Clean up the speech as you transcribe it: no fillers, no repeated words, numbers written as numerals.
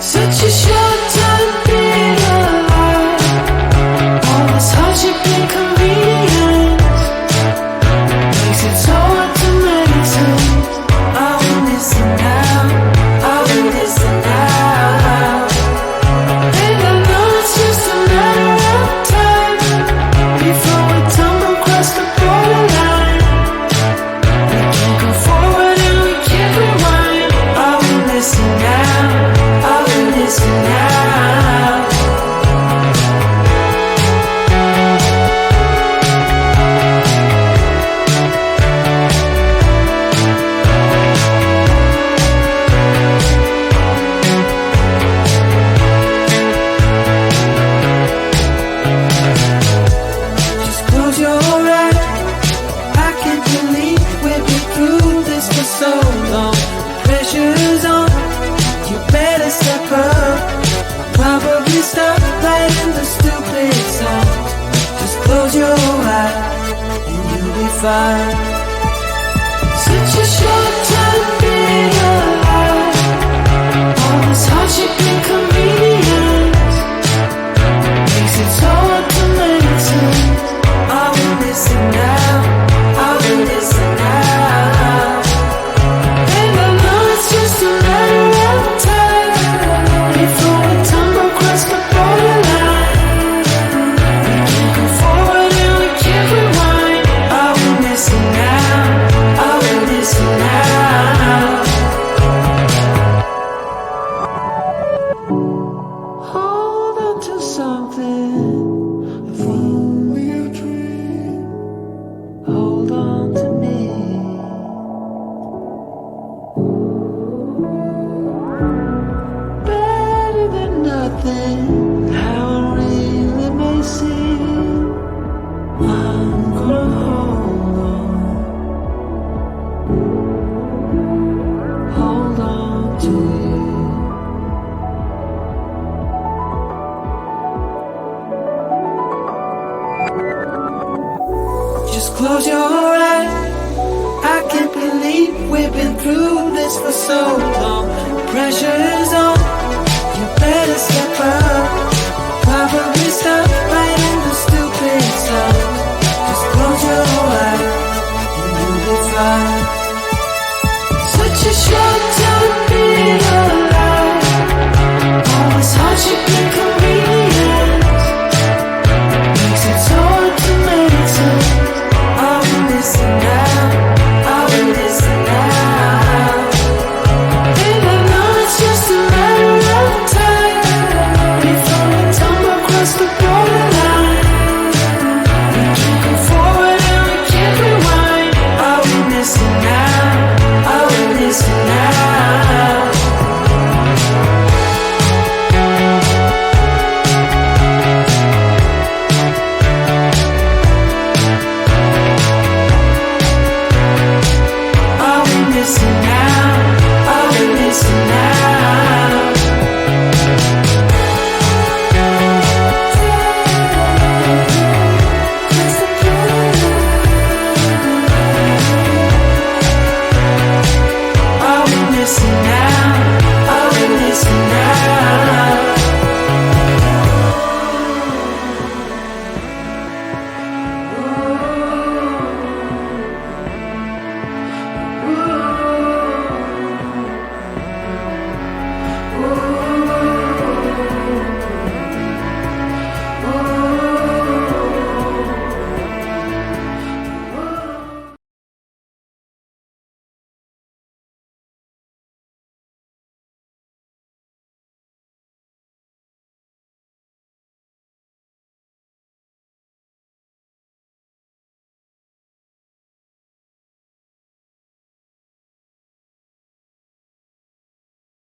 Such a short time being alive. All this hardship and convenience makes it so hard to meditate. I will listen now, I will listen now. And I know it's just a matter of time before we tumble across the borderline. We can't go forward and we can't rewind. I will listen now, I will listen now. Just close your eyes. I can't believe we've been through this for so long. Pressure's on, you better step up. Probably stop playing the stupid song. Just close your eyes and you'll be fine. Such a short time being alive. All this hardship and convenience makes it so hard to meditate. I will listen now, I will listen now. And I know it's just a matter of time before we tumble across the borderline. We can't go forward and we can't rewind. I will listen now, I will listen now. Hold on to something, if only a dream. Hold on to me. Better than nothing, how it really may seem. I'm gonna hold on to you. Just close your eyes. I can't believe we've been through this for so long.